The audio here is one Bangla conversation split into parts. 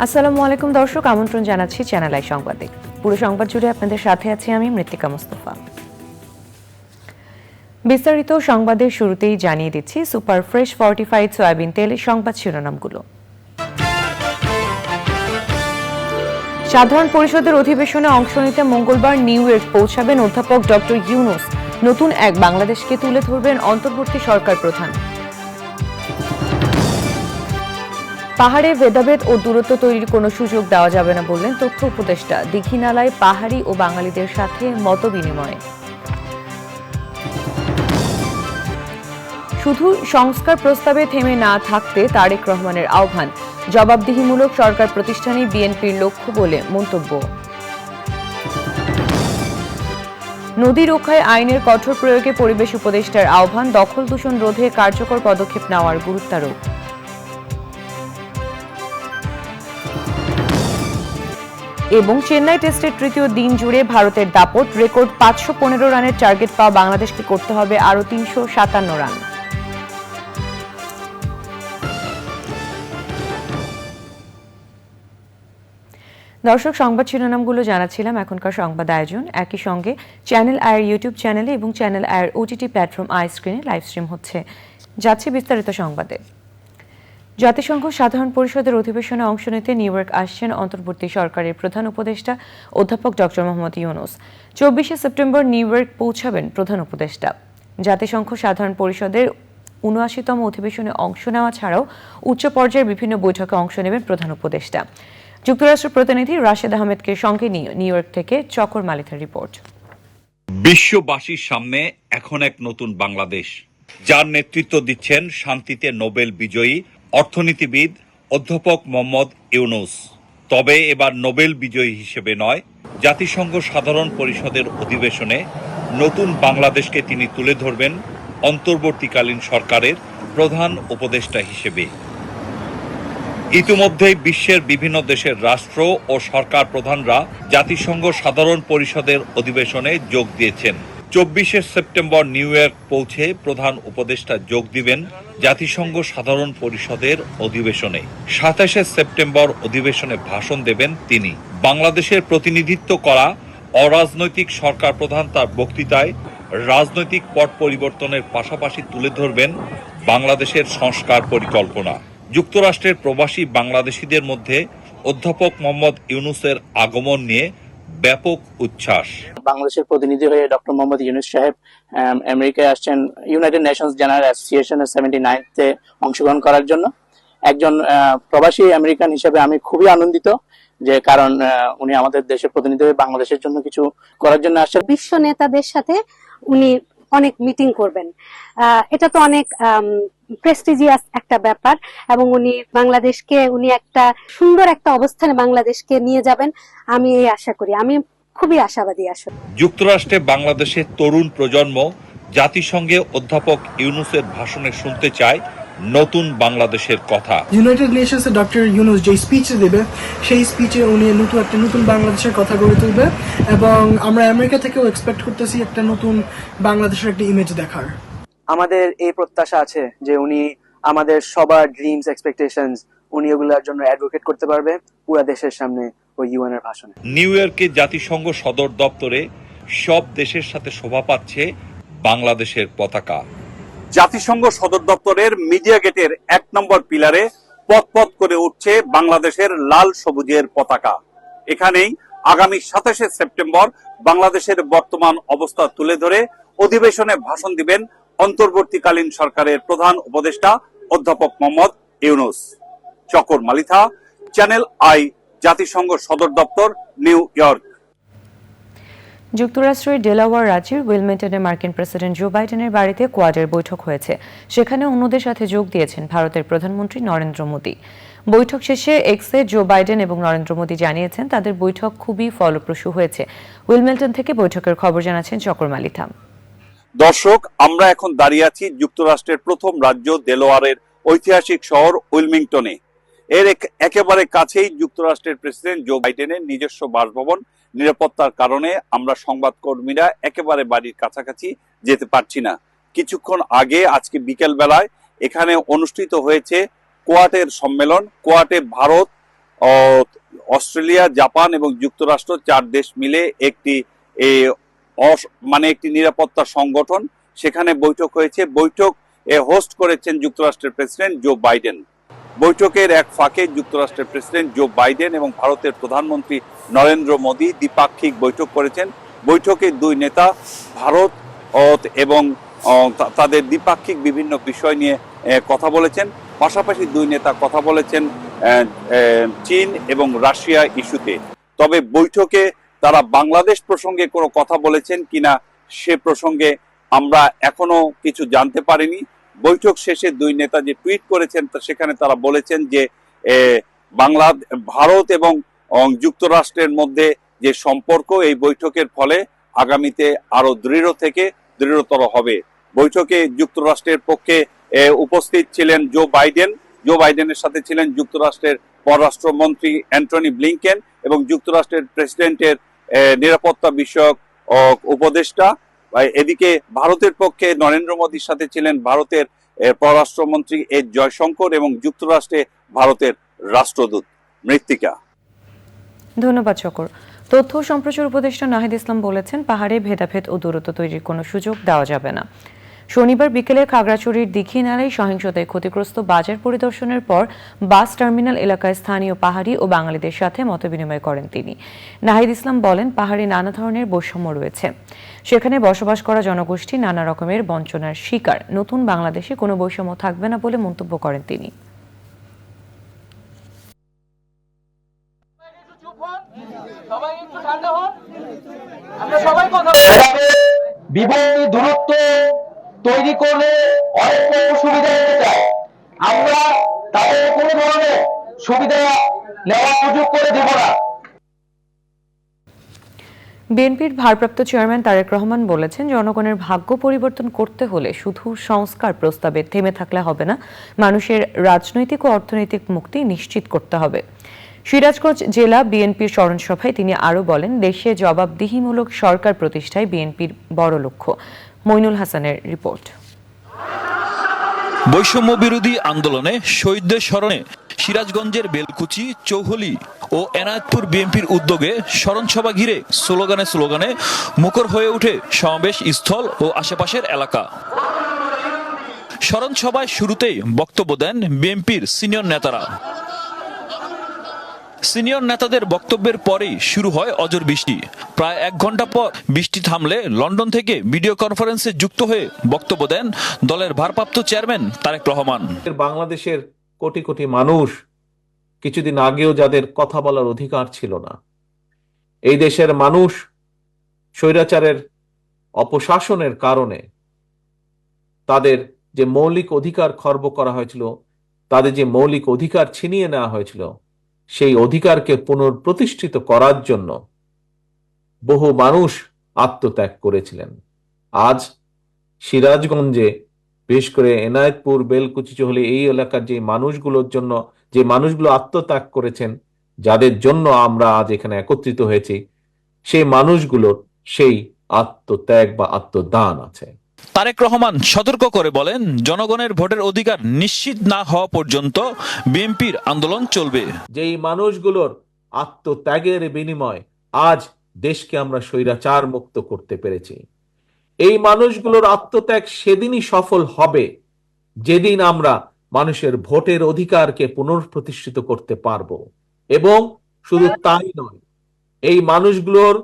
আসসালামু আলাইকুম দর্শক, আমন্ত্রণ জানাচ্ছি চ্যানেল আই সংবাদে। পুরো সংবাদ জুড়ে আপনাদের সাথে আছি আমি মৃত্তিকা মুস্তাফা। বিস্তারিত সংবাদের শুরুতেই জানিয়ে দিচ্ছি সুপার ফ্রেশ ফর্টিফাইড সয়াবিন তেলের সংবাদ শিরোনামগুলো। সাধারণ পরিষদের অধিবেশনে অংশ নিতে মঙ্গলবার নিউ ইয়র্ক পৌঁছাবেন অধ্যাপক ডক্টর ইউনুস। নতুন এক বাংলাদেশকে তুলে ধরবেন অন্তর্বর্তী সরকার প্রধান। পাহাড়ে ভেদাভেদ ও দূরত্ব তৈরির কোনো সুযোগ দেওয়া যাবে না বললেন তথ্য উপদেষ্টা। দীঘিনালায় পাহাড়ি ও বাঙালিদের সাথে মতবিনিময়। শুধু সংস্কার প্রস্তাবে থেমে না থাকতে তারেক রহমানের আহ্বান। জবাবদিহিমূলক সরকার প্রতিষ্ঠানই বিএনপির লক্ষ্য বলে মন্তব্য। নদী রক্ষায় আইনের কঠোর প্রয়োগে পরিবেশ উপদেষ্টার আহ্বান। দখল দূষণ রোধে কার্যকর পদক্ষেপ নেওয়ার গুরুত্বারোপ। এবং চেন্নাই টেস্টের তৃতীয় দিন জুড়ে ভারতের দাপট। রেকর্ড 515 রানের টার্গেট পাওয়া বাংলাদেশকে করতে হবে আরও 357 রান। দর্শক, সংবাদ শিরোনামগুলো জানাচ্ছিলাম। এখনকার সংবাদ আয়োজন একই সঙ্গে চ্যানেল আয়ের ইউটিউব চ্যানেলে এবং চ্যানেল আয়ের ওটিটি প্ল্যাটফর্ম আই স্ক্রিনে লাইভ স্ট্রিম হচ্ছে। যাচ্ছে বিস্তারিত সংবাদে। জাতিসংঘ সাধারণ পরিষদের অধিবেশনে অংশ নিতে নিউ ইয়র্ক আসছেন অন্তর্বর্তী সরকারের প্রধান উপদেষ্টা অধ্যাপক ডক্টর মোহাম্মদ ইউনুস। 24শে সেপ্টেম্বর নিউ ইয়র্ক পৌঁছাবেন প্রধান উপদেষ্টা। জাতিসংঘ সাধারণ পরিষদের ৭৯তম অধিবেশনে অংশ নেওয়া ছাড়াও উচ্চ পর্যায়ের বিভিন্ন বৈঠকে অংশ নেবেন প্রধান উপদেষ্টা। যুক্তরাষ্ট্র প্রতিনিধি রাশেদ আহমেদকে সঙ্গে নিয়ে নিউ ইয়র্ক থেকে চকর মালিথার রিপোর্ট। বিশ্ববাসীর সামনে এখন এক নতুন বাংলাদেশ, যার নেতৃত্ব দিচ্ছেন শান্তিতে নোবেল বিজয়ী অর্থনীতিবিদ অধ্যাপক মোহাম্মদ ইউনুস। তবে এবার নোবেল বিজয়ী হিসেবে নয়, জাতিসংঘ সাধারণ পরিষদের অধিবেশনে নতুন বাংলাদেশকে তিনি তুলে ধরবেন অন্তর্বর্তীকালীন সরকারের প্রধান উপদেষ্টা হিসেবে। ইতিমধ্যেই বিশ্বের বিভিন্ন দেশের রাষ্ট্র ও সরকার প্রধানরা জাতিসংঘ সাধারণ পরিষদের অধিবেশনে যোগ দিয়েছেন। 24শে সেপ্টেম্বর নিউ ইয়র্ক পৌঁছে প্রধান উপদেষ্টা যোগ দিবেন জাতিসংঘ সাধারণ পরিষদের অধিবেশনে। 27শে সেপ্টেম্বর অধিবেশনে ভাষণ দেবেন তিনি। বাংলাদেশের প্রতিনিধিত্ব করা অরাজনৈতিক সরকার প্রধান তার বক্তৃতায় রাজনৈতিক পট পরিবর্তনের পাশাপাশি তুলে ধরবেন বাংলাদেশের সংস্কার পরিকল্পনা। যুক্তরাষ্ট্রের প্রবাসী বাংলাদেশিদের মধ্যে অধ্যাপক মোহাম্মদ ইউনুসের আগমন নিয়ে ব্যাপক উচ্ছ্বাস। বাংলাদেশের প্রতিনিধি হয়ে ডক্টর মোহাম্মদ ইউনুস সাহেব আমেরিকায় আসছেন ইউনাইটেড নেশনস জেনারেল অ্যাসোসিয়েশনের 79th অংশগ্রহণ করার জন্য। একজন প্রবাসী আমেরিকান হিসেবে আমি খুবই আনন্দিত, যে কারণ উনি আমাদের দেশের প্রতিনিধি হয়ে বাংলাদেশের জন্য কিছু করার জন্য আসছেন। বিশ্ব নেতাদের সাথে উনি অনেক মিটিং করবেন, এটা তো অনেক প্রেস্টিজিয়াস একটা ব্যাপার, এবং উনি একটা সুন্দর একটা অবস্থানে বাংলাদেশকে নিয়ে যাবেন আমি এই আশা করি। আমি খুবই আশাবাদী আসলে। যুক্তরাষ্ট্রে বাংলাদেশের তরুণ প্রজন্ম জাতিসংঘে অধ্যাপক ইউনুসের ভাষণে শুনতে চায় নতুন বাংলাদেশের কথা। ইউনাইটেড নেশনসে ডক্টর ইউনুস যে স্পিচ দেবে, সেই স্পিচে উনি নতুন বাংলাদেশের কথা গড়ে তুলবে, এবং আমরা আমেরিকা থেকেও এক্সপেক্ট করতেছি একটা নতুন বাংলাদেশের একটা ইমেজ দেখার। আমাদের এই প্রত্যাশা আছে যে উনি আমাদের সবার ড্রিমস, এক্সপেকটেশনস, উনি ওগুলোর জন্য অ্যাডভোকেট করতে পারবে পুরো দেশের সামনে ওই ইউএনের ভাষণে। নিউ ইয়র্কে জাতিসংঘ সদর দপ্তরে সব দেশের সাথে শোভা পাচ্ছে বাংলাদেশের পতাকা। জাতিসংঘ সদর দপ্তরের মিডিয়া গেটের 1 নম্বর পিলারে পথ করে উঠছে বাংলাদেশের লাল সবুজের পতাকা। এখানেই আগামী 27শে সেপ্টেম্বর বাংলাদেশের বর্তমান অবস্থা তুলে ধরে অধিবেশনে ভাষণ দিবেন অন্তর্বর্তীকালীন সরকারের প্রধান উপদেষ্টা অধ্যাপক মোহাম্মদ ইউনুস। চকর মালিথা, চ্যানেল আই, জাতিসংঘ সদর দপ্তর, নিউ ইয়র্ক। যুক্তরাষ্ট্রের ডেলাওয়ার রাজ্যের উইলমিংটনে মার্কিন প্রেসিডেন্ট জো বাইডেনের বাড়িতে কোয়াডের বৈঠক হয়েছে। সেখানে অন্যদের সাথে যোগ দিয়েছেন ভারতের প্রধানমন্ত্রী নরেন্দ্র মোদী। বৈঠক শেষে এক্সে জো বাইডেন এবং নরেন্দ্র মোদী জানিয়েছেন তাদের বৈঠক খুবই ফলপ্রসূ হয়েছে। উইলমিংটন থেকে বৈঠকের খবর জানাচ্ছেন চকর মালিথা। দর্শক, আমরা এখন দাঁড়িয়ে আছি যুক্তরাষ্ট্রের প্রথম রাজ্য দেলোয়ারের ঐতিহাসিক শহর উইলমিংটনে। এর একেবারে কাছেই যুক্তরাষ্ট্রের প্রেসিডেন্ট জো বাইডেনের নিজস্ব বাসভবন। নিরাপত্তার কারণে আমরা সংবাদকর্মীরা একেবারে বাড়ির কাছাকাছি যেতে পারছি না। কিছুক্ষণ আগে আজকে বিকেল বেলায় এখানে অনুষ্ঠিত হয়েছে কোয়াডের সম্মেলন। কোয়াডে ভারত, অস্ট্রেলিয়া, জাপান এবং যুক্তরাষ্ট্র 4 দেশ মিলে একটি একটি নিরাপত্তা সংগঠন। সেখানে বৈঠক হয়েছে। বৈঠক হোস্ট করেছেন যুক্তরাষ্ট্রের প্রেসিডেন্ট জো বাইডেন। বৈঠকের এক ফাঁকে যুক্তরাষ্ট্রের প্রেসিডেন্ট জো বাইডেন এবং ভারতের প্রধানমন্ত্রী নরেন্দ্র মোদী দ্বিপাক্ষিক বৈঠক করেছেন। বৈঠকে দুই নেতা ভারত এবং তাদের দ্বিপাক্ষিক বিভিন্ন বিষয় নিয়ে কথা বলেছেন। পাশাপাশি দুই নেতা কথা বলেছেন চীন এবং রাশিয়া ইস্যুতে। তবে বৈঠকে তারা বাংলাদেশ প্রসঙ্গে কোনো কথা বলেছেন কিনা সে প্রসঙ্গে আমরা এখনো কিছু জানতে পারিনি। বৈঠক শেষে দুই নেতা যে টুইট করেছেন সেখানে তারা বলেছেন যে ভারত এবং যুক্তরাষ্ট্রের মধ্যে যে সম্পর্ক এই বৈঠকের ফলে আগামীতে আরো দৃঢ়তর হবে। বৈঠকে যুক্তরাষ্ট্রের পক্ষে উপস্থিত ছিলেন জো বাইডেন। জো বাইডেনের সাথে ছিলেন যুক্তরাষ্ট্রের পররাষ্ট্রমন্ত্রী অ্যান্টনি ব্লিংকেন এবং যুক্তরাষ্ট্রের প্রেসিডেন্টের নিরাপত্তা বিষয়ক উপদেষ্টা। এদিকে ভারতের পক্ষে নরেন্দ্র মোদীর সাথে ছিলেন ভারতের পররাষ্ট্রমন্ত্রী এস জয়শঙ্কর এবং যুক্তরাষ্ট্রে ভারতের রাষ্ট্রদূত মৃত্তিকা। ধন্যবাদ চকর। তথ্য ও সম্প্রচার উপদেষ্টা নাহিদ ইসলাম বলেছেন, পাহাড়ে ভেদাভেদ ও দূরত্ব তৈরির কোনো সুযোগ দেওয়া যাবে না। শনিবার বিকেলে খাগড়াছড়ির দীঘিনালায় সহিংসতায় ক্ষতিগ্রস্ত বাজার পরিদর্শনের পর বাস টার্মিনাল এলাকায় স্থানীয় পাহাড়ি ও বাঙালিদের সাথে মতবিনিময় করেন তিনি। নাহিদ ইসলাম বলেন, পাহাড়ে নানা ধরনের বৈষম্য রয়েছে। সেখানে বসবাস করা জনগোষ্ঠী নানা রকমের বঞ্চনার শিকার। নতুন বাংলাদেশে কোনো বৈষম্য থাকবে না বলে মন্তব্য করেন তিনি। বিভক্তি দূরত্ব তৈরি করলে অনেক সুবিধা নিতে চায়, আমরা তাদের কোনো ধরনের সুবিধা নেওয়ার সুযোগ করে দেব না। বিএনপির ভারপ্রাপ্ত চেয়ারম্যান তারেক রহমান বলেছেন, জনগণের ভাগ্য পরিবর্তন করতে হলে শুধু সংস্কার প্রস্তাবে থেমে থাকলে হবে না, মানুষের রাজনৈতিক ও অর্থনৈতিক মুক্তি নিশ্চিত করতে হবে। সিরাজগঞ্জ জেলা বিএনপির স্মরণসভায় তিনি আরও বলেন, দেশে জবাবদিহিমূলক সরকার প্রতিষ্ঠায় বিএনপির বড় লক্ষ্য। মইনুল হাসানের রিপোর্ট। বৈষম্য বিরোধী আন্দোলনে শহীদদের স্মরণে সিরাজগঞ্জের বেলকুচি, চৌহলি ও এনায়েতপুর বিএনপির উদ্যোগে স্মরণসভা ঘিরে স্লোগানে মুখর হয়ে ওঠে সমাবেশ স্থল ও আশেপাশের এলাকা। স্মরণসভায় শুরুতেই বক্তব্য দেন বিএনপির সিনিয়র নেতারা। সিনিয়র নেতাদের বক্তব্যের পরেই শুরু হয় অঝোর বৃষ্টি। প্রায় 1 ঘন্টা পর বৃষ্টি থামলে লন্ডন থেকে ভিডিও কনফারেন্সে যুক্ত হয়ে বক্তব্য দেন দলের ভারপ্রাপ্ত চেয়ারম্যান তারেক রহমান। বাংলাদেশের কোটি কোটি মানুষ কিছুদিন আগেও যাদের কথা বলার অধিকার ছিল না, এই দেশের মানুষ স্বৈরাচারের অপশাসনের কারণে তাদের যে মৌলিক অধিকার খর্ব করা হয়েছিল, তাদের যে মৌলিক অধিকার ছিনিয়ে নেওয়া হয়েছিল, সেই অধিকারকে পুনঃপ্রতিষ্ঠিত করার জন্য বহু মানুষ আত্মত্যাগ করেছিলেন। আজ সিরাজগঞ্জে, বিশেষ করে এনায়েতপুর, বেলকুচি, চৌহলি এই এলাকার যে মানুষগুলো আত্মত্যাগ করেছেন, যাদের জন্য আমরা আজ এখানে একত্রিত হয়েছি, সেই মানুষগুলোর সেই আত্মত্যাগ বা আত্মদান আছে। তারেক রহমান সতর্ক করে বলেন, জনগণের ভোটের অধিকার নিশ্চিত না হওয়া পর্যন্ত বিএনপির আন্দোলন চলবে। যেই মানুষগুলোর আত্মত্যাগের বিনিময় আজ দেশকে আমরা স্বৈরাচার মুক্ত করতে পেরেছি, এই মানুষগুলোর আত্মত্যাগ সেদিনই সফল হবে যেদিন আমরা মানুষের ভোটের অধিকারকে পুনঃপ্রতিষ্ঠিত করতে পারবো। এবং শুধু তাই নয়, এই মানুষগুলোর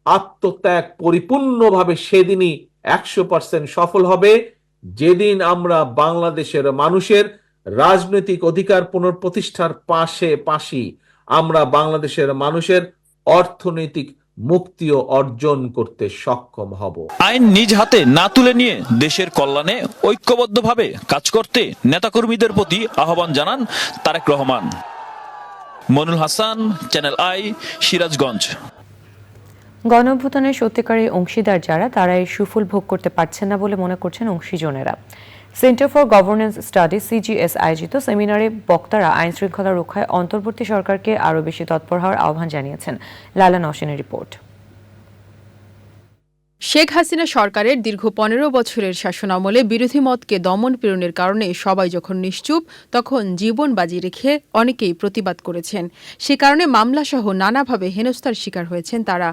আত্মত্যাগ পরিপূর্ণভাবে সেদিনই 100% সফল হবে যেদিন আমরা বাংলাদেশের মানুষের রাজনৈতিক অধিকার পুনঃপ্রতিষ্ঠার পাশাপাশি আমরা বাংলাদেশের মানুষের অর্থনৈতিক মুক্তিও অর্জন করতে সক্ষম হব। আইন নিজ হাতে না তুলে নিয়ে দেশের কল্যাণে ঐক্যবদ্ধভাবে কাজ করতে নেতাকর্মীদের প্রতি আহ্বান জানান তারেক রহমান। Manul Hasan, channel I, Sirajganj. গণঅভ্যুত্থানের সত্যিকারের অংশীদার যারা, তারা এর সুফল ভোগ করতে পারছেন না বলে মনে করছেন অংশীজনেরা। Centre for governance studies CGS আয়োজিত সেমিনারে বক্তারা আইন শৃঙ্খলা রক্ষায় অন্তর্বর্তী সরকারকে আরও বেশি তৎপর হওয়ার আহ্বান জানিয়েছেন। লালা নওশিনের রিপোর্ট। শেখ হাসিনা সরকারের দীর্ঘ 15 বছরের শাসনামলে বিরোধী মতকে দমন পীড়নের কারণে সবাই যখন নিশ্চুপ, তখন জীবন বাজি রেখে অনেকেই প্রতিবাদ করেছেন। সে কারণে মামলাসহ নানাভাবে হেনস্থার শিকার হয়েছেন তারা।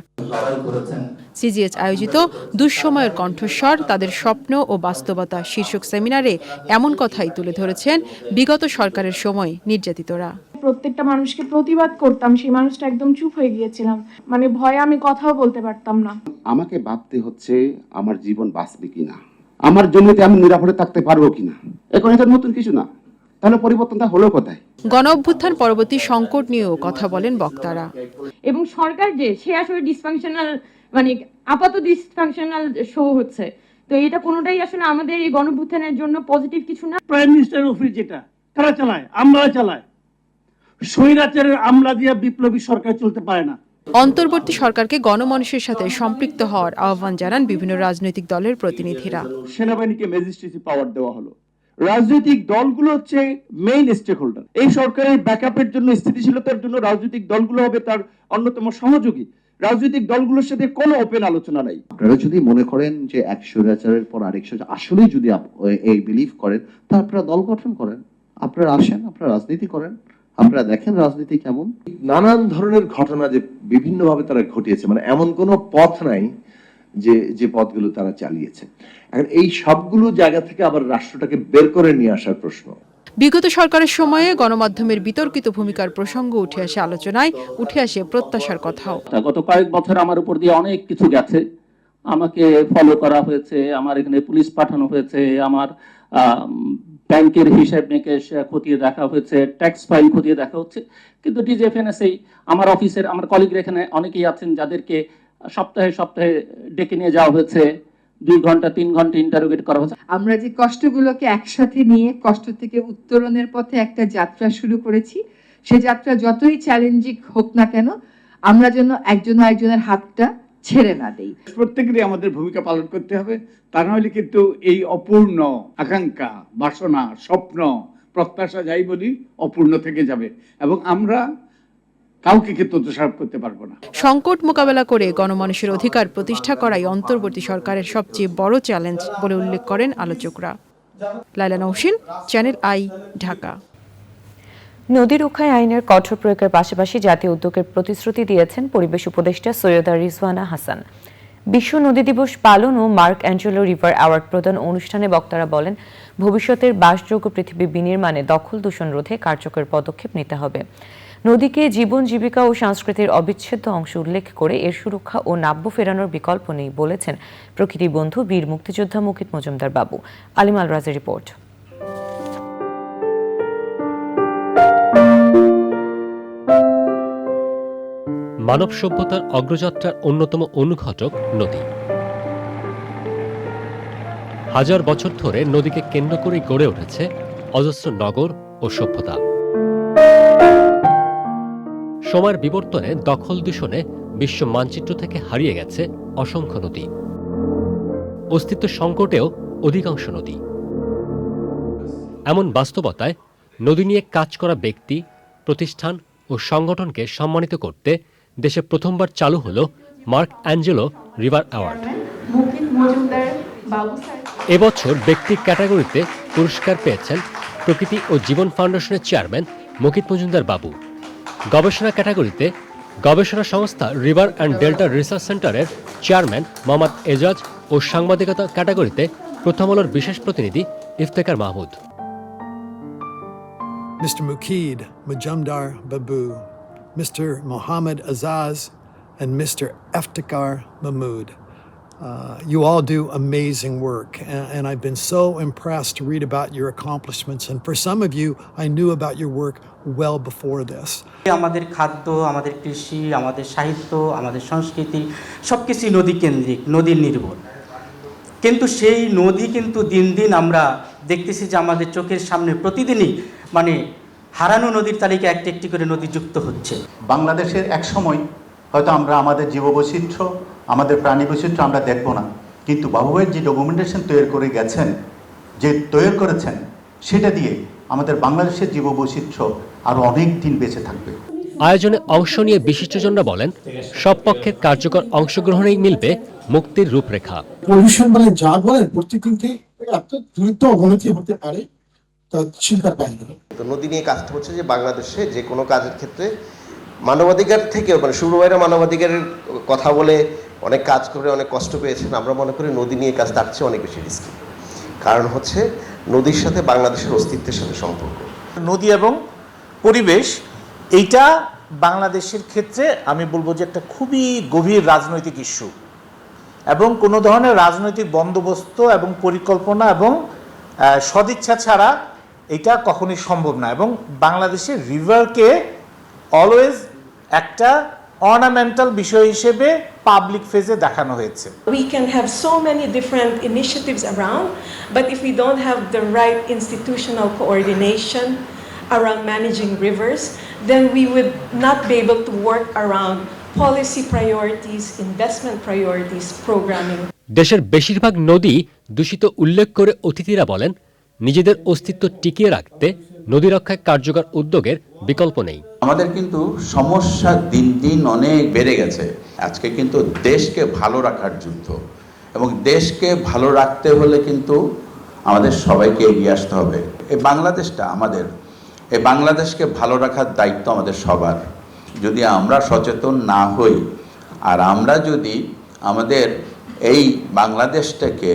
CGS আয়োজিত দুঃসময়ের কণ্ঠস্বর, তাদের স্বপ্ন ও বাস্তবতা শীর্ষক সেমিনারে এমন কথাই তুলে ধরেছেন বিগত সরকারের সময় নির্যাতিতরা। প্রত্যেকটা মানুষকে প্রতিবাদ করতাম, সেই মানুষটা একদম চুপ হয়ে গিয়েছিলাম, মানে ভয়ে আমি কথাও বলতে পারতাম না। আমাকে ভাবতে হচ্ছে আমার জীবন বাঁচবে কিনা, আমার জমিতে আমি নিরাপদে থাকতে পারবো কিনা। এখন এটা নতুন কিছু না, তাহলে পরিবর্তনটা হলো কোথায়? গণঅভ্যুত্থান পরবর্তী সংকট নিয়েও কথা বলেন বক্তারা। এবং সরকার যে সে আসলে ডিসফাংশনাল, মানে আপাতত ডিসফাংশনাল শো হচ্ছে, তো এটা কোনোটাই আসলে আমাদের এই গণঅভ্যুত্থানের জন্য পজিটিভ কিছু না। প্রাইম মিনিস্টার অফিস যেটা তারা চালায়, আমরা চালায়, স্বৈরাচারের আমলা দিয়ে বিপ্লবী সরকার চলতে পারে না। অন্তর্বর্তী সরকারকে গণমানুষের সাথে সম্পৃক্ত হওয়ার আহ্বান জানান বিভিন্ন রাজনৈতিক দলের প্রতিনিধিরা। সেনাবাহিনীকে ম্যাজিস্ট্রেসি পাওয়ার দেওয়া হলো, রাজনৈতিক দলগুলো হচ্ছে মেইন স্টেক হোল্ডার। এই সরকারের ব্যাকআপের জন্য, স্থিতিশীলতার জন্য রাজনৈতিক দলগুলো হবে তার অন্যতম সহযোগী। রাজনৈতিক দলগুলোর সাথে কোনো ওপেন আলোচনা নাই। আপনারা যদি মনে করেন যে এক স্বৈরাচারের পর আরেক স্বৈরাচার, আসলেই যদি এই বিলিভ করেন, তা আপনারা দল গঠন করেন, আপনারা আসেন, আপনারা রাজনীতি করেন, আপনারা দেখেন রাজনীতি কেমন। নানান ধরনের ঘটনা যে বিভিন্নভাবে তারা ঘটিয়েছে, মানে এমন কোনো পথ নাই যে পথগুলো তারা চালিয়েছে। এখন এই সবগুলো জায়গা থেকে আবার রাষ্ট্রটাকে বের করে নিয়ে আসার প্রশ্ন। বিগত সরকারের সময়ে গণমাধ্যমের বিতর্কিত ভূমিকার প্রসঙ্গ উঠে আসে আলোচনায়, উঠে আসে প্রত্যাশার কথাও। গত কয়েক বছর আমার উপর দিয়ে অনেক কিছু গেছে, আমাকে ফলো করা হয়েছে, আমার এখানে পুলিশ পাঠানো হয়েছে, আমার ব্যাংকের হিসাব নিকেশ খতিয়ে দেখা হয়েছে, ট্যাক্স ফাইল খতিয়ে দেখা হচ্ছে। কিন্তু ডিজিএফএনএসএ আমার অফিসের আমার কলিগরা এখানে অনেকেই আছেন যাদেরকে সপ্তাহে সপ্তাহে ডেকে নিয়ে যাওয়া হয়েছে, 2 ঘন্টা 3 ঘন্টা ইন্টারোগেট করা হয়েছে। আমরা যে কষ্টগুলোকে একসাথে নিয়ে কষ্ট থেকে উত্তরণের পথে একটা যাত্রা শুরু করেছি, সে যাত্রা যতই চ্যালেঞ্জিং হোক না কেন, আমরা যেন একজনের হাতটা ছেড়ে না দেই। প্রত্যেকেরই আমাদের ভূমিকা পালন করতে হবে, তা নাহলে কিন্তু এই অপূর্ণ আকাঙ্ক্ষা, বাসনা, স্বপ্ন, প্রত্যাশা যাই বলি অপূর্ণ থেকে যাবে এবং আমরা কাউকে কিন্তু দোষারোপ করতে পারবো না। সংকট মোকাবেলা করে গণমানুষের অধিকার প্রতিষ্ঠা করাই অন্তর্বর্তী সরকারের সবচেয়ে বড় চ্যালেঞ্জ বলে উল্লেখ করেন আলোচকরা। লাইলা নওশিন, চ্যানেল আই, ঢাকা। নদী রক্ষায় আইনের কঠোর প্রয়োগের পাশাপাশি জাতীয় উদ্যোগের প্রতিশ্রুতি দিয়েছেন পরিবেশ উপদেষ্টা সৈয়দা রিজওয়ানা হাসান। বিশ্ব নদী দিবস পালন ও মার্ক অ্যাঞ্জেলো রিভার অ্যাওয়ার্ড প্রদান অনুষ্ঠানে বক্তারা বলেন, ভবিষ্যতের বাসযোগ্য পৃথিবী বিনির্মাণে দখল দূষণ রোধে কার্যকর পদক্ষেপ নিতে হবে। নদীকে জীবন জীবিকা ও সংস্কৃতির অবিচ্ছেদ্য অংশ উল্লেখ করে এর সুরক্ষা ও নাব্য ফেরানোর বিকল্প নেই বলেছেন প্রকৃতি বন্ধু বীর মুক্তিযোদ্ধা মুকিত মজুমদার বাবু। আলিম আল রাজের রিপোর্ট। মানব সভ্যতার অগ্রযাত্রার অন্যতম অনুঘটক নদী। হাজার বছর ধরে নদীকে কেন্দ্র করে গড়ে উঠেছে অজস্র নগর ও সভ্যতা। সময়ের বিবর্তনে দখল দূষণে বিশ্ব মানচিত্র থেকে হারিয়ে গেছে অসংখ্য নদী। অস্তিত্ব সংকটেও অধিকাংশ নদী। এমন বাস্তবতায় নদী নিয়ে কাজ করা ব্যক্তি, প্রতিষ্ঠান ও সংগঠনকে সম্মানিত করতে দেশে প্রথমবার চালু হলো মার্ক অ্যাঞ্জেলো রিভার অ্যাওয়ার্ড। এবছর ব্যক্তি ক্যাটাগরিতে পুরস্কার পেয়েছেন প্রকৃতি ও জীবন ফাউন্ডেশনের চেয়ারম্যান মুকিত মজুমদার বাবু। গবেষণা ক্যাটাগরিতে গবেষণা সংস্থা রিভার অ্যান্ড ডেল্টা রিসার্চ সেন্টারের চেয়ারম্যান মোহাম্মদ এজাজ ও সাংবাদিকতা ক্যাটাগরিতে প্রথম আলোর বিশেষ প্রতিনিধি Iftekhar Mahmud. Mr. Mukeed Majumdar Babu, Mr. Mohammed Azaz, and Mr. Iftikhar Mahmood. You all do amazing work, and I've been so impressed to read about your accomplishments. And for some of you, I knew about your work well before this. আমাদের খাদ্য, আমাদের কৃষি, আমাদের সাহিত্য, আমাদের সংস্কৃতি সবকিছুই নদী কেন্দ্রিক, নদী নির্ভর। কিন্তু সেই নদী কিন্তু দিন দিন আমরা দেখতেছি যে আমাদের চোখের সামনে প্রতিদিনই মানে হারানো নদীর তালিকায় একটি একটি করে নদী যুক্ত হচ্ছে। বাংলাদেশের এক সময় হয়তো আমরা আমাদের জীববৈচিত্র্য, আমাদের প্রাণী বৈচিত্র্য আমরা দেখব না, কিন্তু বাবুভাইয়ের যে ডকুমেন্টেশন তৈরি করে গেছেন, যে তৈরি করেছেন, সেটা দিয়ে আমাদের বাংলাদেশের জীববৈচিত্র্য আরও অনেক দিন বেঁচে থাকবে। আয়োজনে অংশ নিয়ে বিশিষ্টজনরা বলেন, সব পক্ষের কার্যকর অংশগ্রহণেই মিলবে মুক্তির রূপরেখা। পলিউশন মানে যা বলেন প্রতিদিনকে এত দ্রুত অবনতি হতে পারে তা চিন্তা পাই না। তো নদী নিয়ে কাজটা হচ্ছে যে বাংলাদেশে যে কোনো কাজের ক্ষেত্রে মানবাধিকার থেকে মানে শুরুবাইরা মানবাধিকারের কথা বলে অনেক কাজ করে অনেক কষ্ট পেয়েছেন। আমরা মনে করি নদী নিয়ে কাজ তার চেয়ে অনেক বেশি রিস্কি, কারণ হচ্ছে নদীর সাথে বাংলাদেশের অস্তিত্বের সাথে সম্পর্ক। নদী এবং পরিবেশ এইটা বাংলাদেশের ক্ষেত্রে আমি বলবো যে একটা খুবই গভীর রাজনৈতিক ইস্যু, এবং কোনো ধরনের রাজনৈতিক বন্দোবস্ত এবং পরিকল্পনা এবং সদিচ্ছা ছাড়া এটা কখনোই সম্ভব না। এবং বাংলাদেশের রিভারকে অলওয়েজ একটা অর্নামেন্টাল বিষয় হিসেবে পাবলিক ফেজে দেখানো হয়েছে। We can have so many different initiatives around, but if we don't have the right institutional coordination around managing rivers, then we would not be able to work around policy priorities, investment priorities, programming. দেশের বেশিরভাগ নদী দূষিত উল্লেখ করে অতিথিরা বলেন, নিজেদের অস্তিত্ব টিকিয়ে রাখতে নদী রক্ষায় কার্যকর উদ্যোগের বিকল্প নেই। আমাদের কিন্তু সমস্যা দিন দিন অনেক বেড়ে গেছে। আজকে কিন্তু দেশকে ভালো রাখার যুদ্ধ, এবং দেশকে ভালো রাখতে হলে কিন্তু আমাদের সবাইকে এগিয়ে আসতে হবে। এই বাংলাদেশটা আমাদের, এই বাংলাদেশকে ভালো রাখার দায়িত্ব আমাদের সবার। যদি আমরা সচেতন না হই আর আমরা যদি আমাদের এই বাংলাদেশটাকে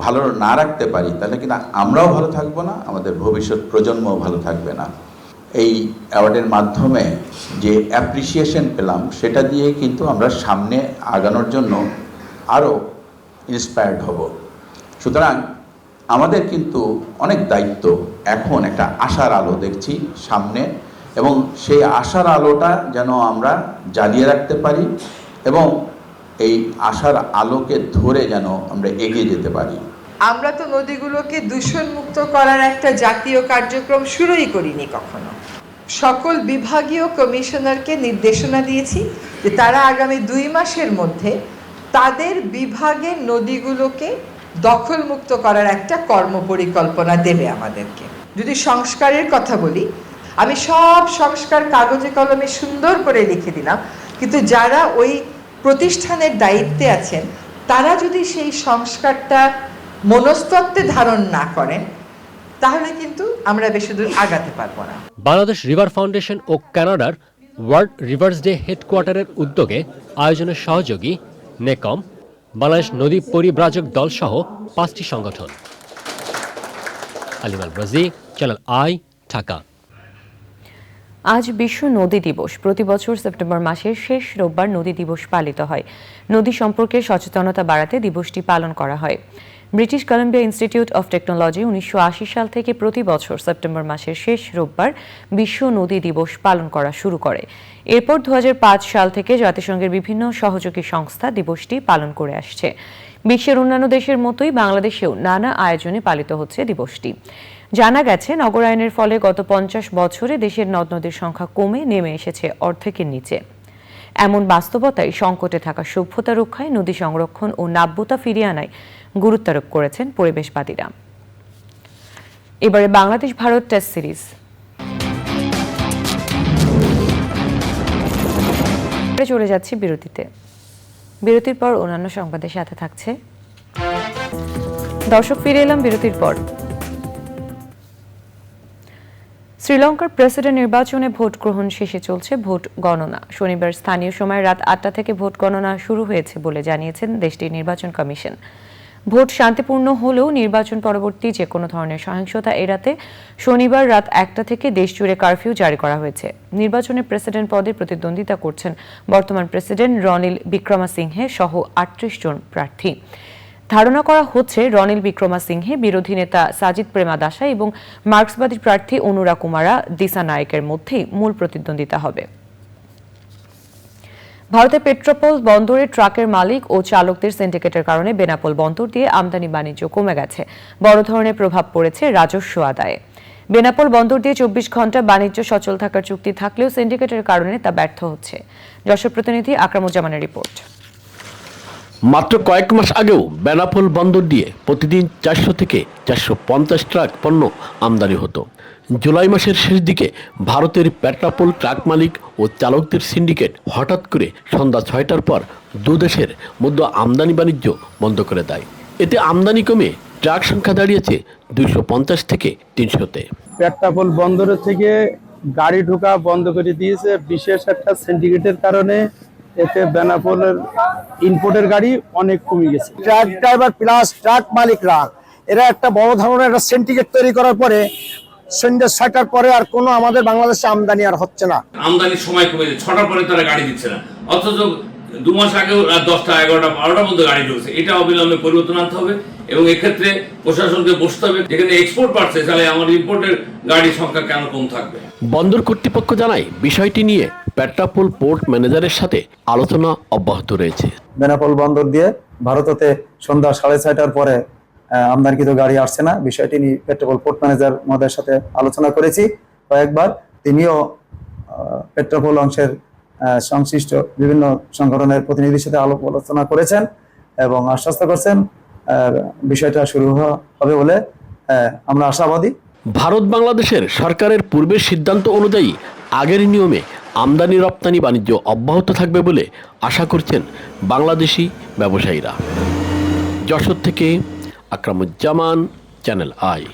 ভালো না রাখতে পারি, তাহলে কিনা আমরাও ভালো থাকবো না, আমাদের ভবিষ্যৎ প্রজন্মও ভালো থাকবে না। এই অ্যাওয়ার্ডের মাধ্যমে যে অ্যাপ্রিসিয়েশন পেলাম, সেটা দিয়ে কিন্তু আমরা সামনে আগানোর জন্য আরও ইন্সপায়ার্ড হব। সুতরাং আমাদের কিন্তু অনেক দায়িত্ব। এখন একটা আশার আলো দেখছি সামনে, এবং সেই আশার আলোটা যেন আমরা জ্বালিয়ে রাখতে পারি, এবং এই আশার আলোকে ধরে যেন আমরা এগিয়ে যেতে পারি। আমরা তো নদীগুলোকে দূষণ মুক্ত করার একটা জাতীয় কার্যক্রম শুরুই করিনি কখনো। সকল বিভাগীয় কমিশনারকে নির্দেশনা দিয়েছি যে তারা আগামী 2 মাসের মধ্যে তাদের বিভাগের নদীগুলোকে দখল মুক্ত করার একটা কর্মপরিকল্পনা দেবে আমাদেরকে। যদি সংস্কারের কথা বলি, আমি সব সংস্কার কাগজে কলমে সুন্দর করে লিখে দিলাম, কিন্তু যারা ওই প্রতিষ্ঠানের দায়িত্বে আছেন তারা যদি সেই সংস্কারটা মনস্তত্ত্বে ধারণ না করেন, তাহলে কিন্তু আমরা বেশি দূর আগাতে পারবো না। বাংলাদেশ রিভার ফাউন্ডেশন ও কানাডার ওয়ার্ল্ড রিভার্স ডে হেডকোয়ার্টারের উদ্যোগে আয়োজনের সহযোগী নেকম, বাংলাদেশ নদী পরিব্রাজক দল সহ 5টি সংগঠন। আলিমাল ব্রাজি, চ্যানেল আই, ঢাকা। আজ বিশ্ব নদী দিবস। প্রতি বছর সেপ্টেম্বর মাসের শেষ রোববার নদী দিবস পালিত হয়। নদী সম্পর্কে সচেতনতা বাড়াতে দিবসটি পালন করা হয়। British Columbia institute of technology 1980 সাল থেকে প্রতি বছর সেপ্টেম্বর মাসের শেষ রোববার বিশ্ব নদী দিবস পালন করা শুরু করে। এরপর 2005 সাল থেকে জাতিসংঘের বিভিন্ন সহযোগী সংস্থা দিবসটি পালন করে আসছে। বিশ্বের অন্যান্য দেশের মতোই বাংলাদেশেও নানা আয়োজনে পালিত হচ্ছে দিবসটি। জানা গেছে, নগরায়নের ফলে গত 50 বছরে দেশের নদ নদীর সংখ্যা কমে নেমে এসেছে অর্ধেকের নিচে। এমন বাস্তবতায় সংকটে থাকা সভ্যতা রক্ষায়, নদী সংরক্ষণ ও নাব্যতা ফিরিয়ে আনায় গুরুত্বারোপ করেছেন পরিবেশবাদীরা। এবারে বাংলাদেশ ভারত টেস্ট সিরিজ। চলে যাচ্ছি বিরতিতে। বিরতির পর অন্যান্য সংবাদের সাথে থাকছে দর্শক। ফিরে এলাম বিরতির পর। শ্রীলঙ্কার প্রেসিডেন্ট নির্বাচনে ভোট গ্রহণ শেষে চলছে ভোট গণনা। শনিবার স্থানীয় সময় রাত 8টা থেকে ভোট গণনা শুরু হয়েছে বলে জানিয়েছেন দেশটির নির্বাচন কমিশন। ভোট শান্তিপূর্ণ হলেও নির্বাচন পরবর্তী যে কোনো ধরনের সহিংসতা এড়াতে শনিবার রাত 1টা থেকে দেশজুড়ে কারফিউ জারি করা হয়েছে। নির্বাচনে প্রেসিডেন্ট পদে প্রতিদ্বন্দ্বিতা করছেন বর্তমান প্রেসিডেন্ট রনিল বিক্রমাসিংহে সহ 38 জন প্রার্থী। ধারণা করা হচ্ছে রনিল বিক্রমাসিংহে বিরোধী নেতা সাজিদ প্রেমাদাসা এবং মার্ক্সবাদী প্রার্থী অনুরা কুমারা দিসানায়েকের মধ্যেই মূল প্রতিদ্বন্দ্বিতা হবে। ভারতের পেট্রোপোল বন্দরে ট্রাকের মালিক ও চালকদের সিন্ডিকেটের কারণে বেনাপোল বন্দর দিয়ে আমদানি বাণিজ্য কমে গেছে। বড় ধরনের প্রভাব পড়েছে রাজস্ব আদায়ে। বেনাপোল বন্দর দিয়ে 24 ঘন্টা বাণিজ্য সচল থাকার চুক্তি থাকলেও সিন্ডিকেটের কারণে তা ব্যর্থ হচ্ছে। যশোর প্রতিনিধি আকরামুজ্জামানের রিপোর্ট। মাত্র কয়েক মাস আগেও বেনাপোল বন্দর দিয়ে প্রতিদিন 400 থেকে 450 ট্রাক পণ্য আমদানি হতো। জুলাই মাসের শেষ দিকে ভারতের পেট্রাপোল ট্রাক মালিক ও চালকদের সিন্ডিকেট হঠাৎ করে সন্ধ্যা 6টার পর দুদেশের মধ্যে আমদানি বাণিজ্য বন্ধ করে দেয়। এতে আমদানি কমে ট্রাক সংখ্যা দাঁড়িয়েছে 250 থেকে 300-তে। পেট্রাপোল বন্দরের থেকে গাড়ি ঢোকা বন্ধ করে দিয়েছে বিশেষ একটা সিন্ডিকেটের কারণে। এতে বেনাপোলের ইম্পোর্টের গাড়ি অনেক কমে গেছে। ট্রাক ড্রাইভার প্লাস ট্রাক মালিকরা এরা একটা বড় ধরনের একটা সিন্ডিকেট তৈরি করার পরে সন্ধ্যা 6টার পরে আর কোনো আমাদের বাংলাদেশে আমদানি আর হচ্ছে না। আমদানির সময় কমে যায়, 6টার পরে তারা গাড়ি দিচ্ছে না, অথচ 2 মাস আগেও 10টা 11টা 12টার মধ্যে গাড়ি ঢুকছে। এটা অবিলম্বে পরিবর্তন আনতে হবে এবং এক্ষেত্রে প্রশাসনকে বসতে হবে। যেখানে এক্সপোর্ট বাড়ছে তাহলে আমার ইম্পোর্টের গাড়ির সংখ্যা কেন কম থাকবে? বন্দর কর্তৃপক্ষ জানায় বিষয়টি নিয়ে পেট্রাপোল পোর্ট ম্যানেজারের সাথে আলোচনা অব্যাহত রয়েছে। বেনাপোল বন্দর দিয়ে ভারততে সন্ধ্যা 6:30টার পরে আমদানিকৃত গাড়ি আসছে না। বিষয়টি নিয়ে পেট্রাপোল পোর্ট ম্যানেজার মহোদয়ের সাথে আলোচনা করেছি কয়েকবার। তিনিও পেট্রাপোল অংশের সংশ্লিষ্ট বিভিন্ন সংগঠনের প্রতিনিধির সাথে আলোচনা করেছেন এবং আশ্বস্ত করছেন বিষয়টা শুরু হবে বলে আমরা আশাবাদী। ভারত বাংলাদেশের সরকারের পূর্বের সিদ্ধান্ত অনুযায়ী আগের নিয়মে আমদানি রপ্তানি বাণিজ্য অব্যাহত থাকবে বলে আশা করছেন বাংলাদেশি ব্যবসায়ীরা। যশোর থেকে আকরামুজ্জামান, চ্যানেল আই।